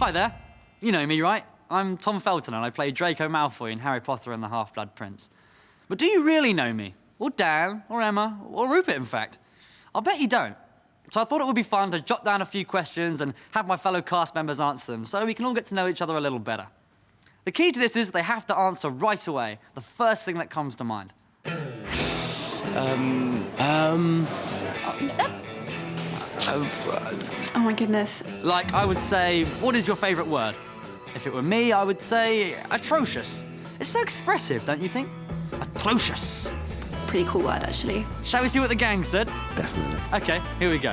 Hi there. You know me, right? I'm Tom Felton and I play Draco Malfoy in Harry Potter and the Half-Blood Prince. But do you really know me? Or Dan, or Emma, or Rupert, in fact? I'll bet you don't. So I thought it would be fun to jot down a few questions and have my fellow cast members answer them so we can all get to know each other a little better. The key to this is they have to answer right away, the first thing that comes to mind. Oh my goodness. Like, I would say, what is your favourite word? If it were me, I would say atrocious. It's so expressive, don't you think? Atrocious. Pretty cool word, actually. Shall we see what the gang said? Definitely. OK, here we go.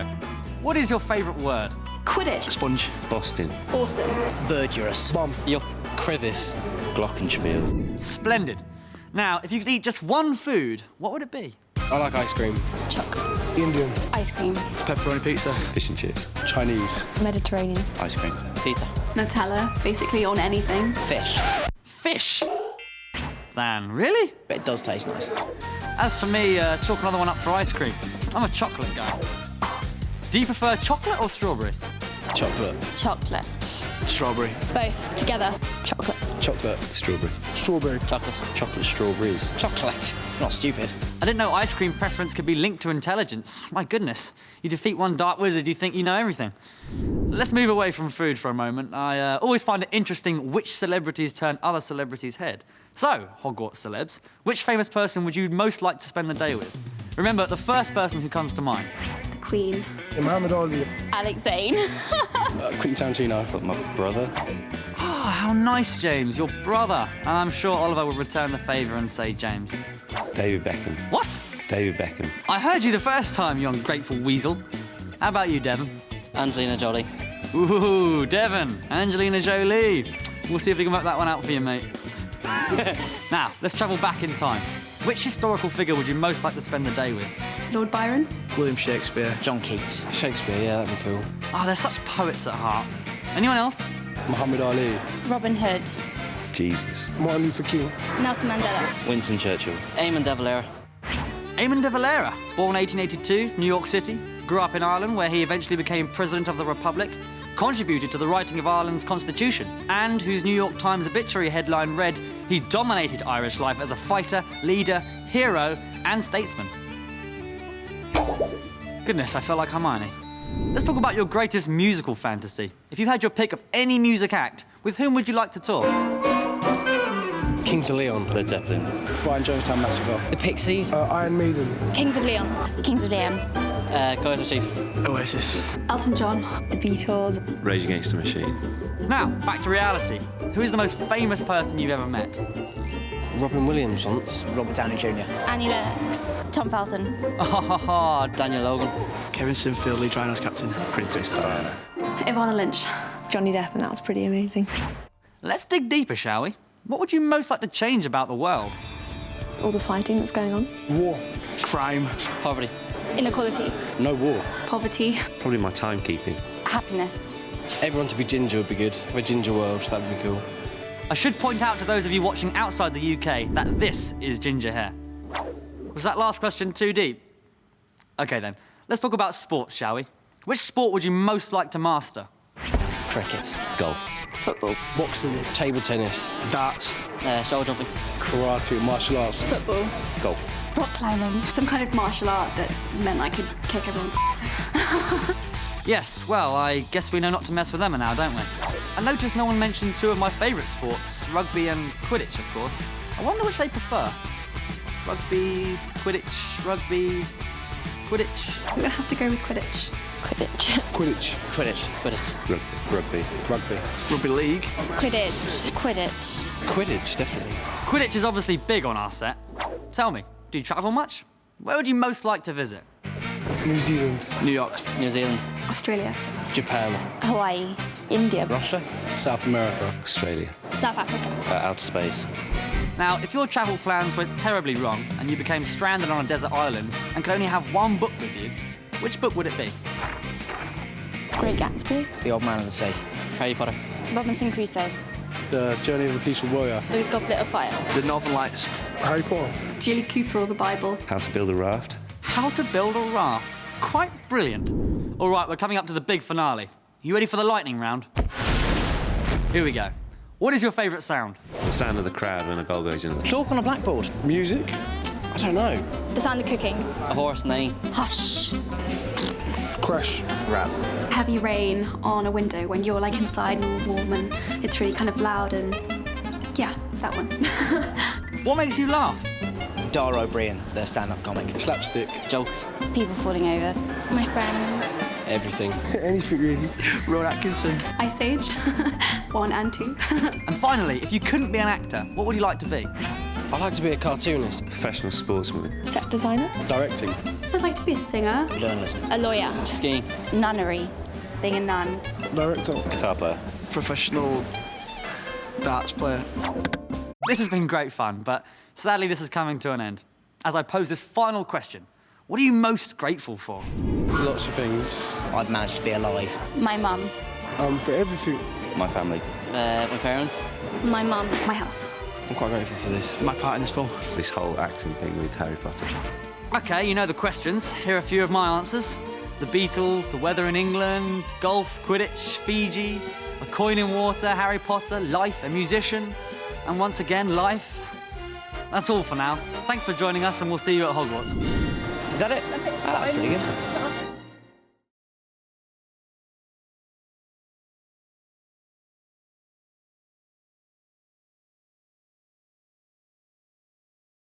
What is your favourite word? Quidditch. Sponge. Boston. Awesome. Verdurous. Bomb. Yuck. Crevice. Glockenspiel. Splendid. Now, if you could eat just one food, what would it be? I like ice cream. Chocolate. Indian. Ice cream. Pepperoni pizza. Fish and chips. Chinese. Mediterranean. Ice cream. Pizza. Nutella, basically on anything. Fish. Fish. Dan, really? But it does taste nice. As for me, chalk another one up for ice cream. I'm a chocolate guy. Do you prefer chocolate or strawberry? Chocolate. Chocolate. Strawberry. Both together. Chocolate. Chocolate. Strawberry. Strawberry. Chocolate. Chocolate strawberries. Chocolate. Not stupid. I didn't know ice cream preference could be linked to intelligence. My goodness. You defeat one dark wizard, you think you know everything. Let's move away from food for a moment. I always find it interesting which celebrities turn other celebrities' head. So, Hogwarts celebs, which famous person would you most like to spend the day with? Remember, the first person who comes to mind. The Queen. Muhammad Ali. Alex Zane. Quentin Tarantino. But my brother. Oh, how nice, James, your brother. And I'm sure Oliver would return the favour and say James. David Beckham. What? David Beckham. I heard you the first time, you ungrateful weasel. How about you, Devon? Angelina Jolie. Ooh, Devon, Angelina Jolie. We'll see if we can work that one out for you, mate. Now, let's travel back in time. Which historical figure would you most like to spend the day with? Lord Byron. William Shakespeare. John Keats. Shakespeare, yeah, that'd be cool. Oh, they're such poets at heart. Anyone else? Muhammad Ali. Robin Hood. Jesus. Martin Luther King. Nelson Mandela. Winston Churchill. Eamon de Valera. Eamon de Valera, born 1882, New York City, grew up in Ireland where he eventually became President of the Republic, contributed to the writing of Ireland's constitution, and whose New York Times obituary headline read, "He dominated Irish life as a fighter, leader, hero, and statesman." Goodness, I felt like Hermione. Let's talk about your greatest musical fantasy. If you had your pick of any music act, with whom would you like to tour? Kings of Leon. Led Zeppelin. Brian Jonestown Massacre. The Pixies. Iron Maiden. Kings of Leon. Kings of Leon. Kaiser Chiefs. Oasis. Elton John. The Beatles. Rage Against the Machine. Now, back to reality. Who is the most famous person you've ever met? Robin Williams once. Robert Downey Jr. Annie Lennox. Tom Felton. Oh, Daniel Logan. Kevin Sinfield, Lee Trinos captain. Princess Diana. Ivana Lynch. Johnny Depp, and that was pretty amazing. let's dig deeper, shall we? What would you most like to change about the world? All the fighting that's going on. War. Crime. Poverty. Inequality. No war. Poverty. Probably my timekeeping. Happiness. Everyone to be ginger would be good. A ginger world, that'd be cool. I should point out to those of you watching outside the UK that this is ginger hair. Was that last question too deep? OK then, let's talk about sports, shall we? Which sport would you most like to master? Cricket. Golf. Football. Boxing. Table tennis. Darts. Shoulder jumping. Karate. Martial arts. Football. Golf. Rock climbing. Some kind of martial art that meant I could kick everyone's ass. Yes, well, I guess we know not to mess with them now, don't we? I noticed no one mentioned two of my favourite sports, rugby and Quidditch, of course. I wonder which they prefer. Rugby, Quidditch, rugby, Quidditch. I'm gonna have to go with Quidditch. Quidditch. Quidditch. Quidditch. Quidditch. Rugby. Rugby. Rugby league. Quidditch. Quidditch. Quidditch, definitely. Quidditch is obviously big on our set. Tell me, do you travel much? Where would you most like to visit? New Zealand. New York. New Zealand. Australia. Japan. Hawaii. India. Russia. South America. Australia. South Africa. Outer space. Now, if your travel plans went terribly wrong and you became stranded on a desert island and could only have one book with you, which book would it be? Great Gatsby. The Old Man of the Sea. Harry Potter. Robinson Crusoe. The Journey of the Peaceful Warrior. The Goblet of Fire. The Northern Lights. Harry Potter. Julie Cooper or the Bible. How to build a raft. How to build a raft. Quite brilliant. All right, we're coming up to the big finale. You ready for the lightning round? Here we go. What is your favourite sound? The sound of the crowd when a goal goes in. Chalk on a blackboard. Music. I don't know. The sound of cooking. A horse neigh. Hush. Crash. Rap. Heavy rain on a window when you're like inside and all warm and it's really kind of loud and yeah, that one. What makes you laugh? Dar O'Brien, the stand-up comic. Slapstick. Jokes. People falling over. My friends. Everything. Anything really. Ron Atkinson. Ice Age, 1 and 2. And finally, if you couldn't be an actor, what would you like to be? I'd like to be a cartoonist. Professional sportsman. Set designer. Directing. I'd like to be a singer. Journalism. A lawyer. Skiing. Nunnery. Being a nun. Director. Guitar player. Professional darts player. This has been great fun, but sadly this is coming to an end. As I pose this final question, what are you most grateful for? Lots of things. I've managed to be alive. My mum. For everything. My family. My parents. My mum. My health. I'm quite grateful for this. My part in this film. This whole acting thing with Harry Potter. Okay, you know the questions. Here are a few of my answers. The Beatles, the weather in England, golf, Quidditch, Fiji, a coin in water, Harry Potter, life, a musician, and once again, life. That's all for now. Thanks for joining us and we'll see you at Hogwarts. Is that it? That's it. Oh, that was pretty good.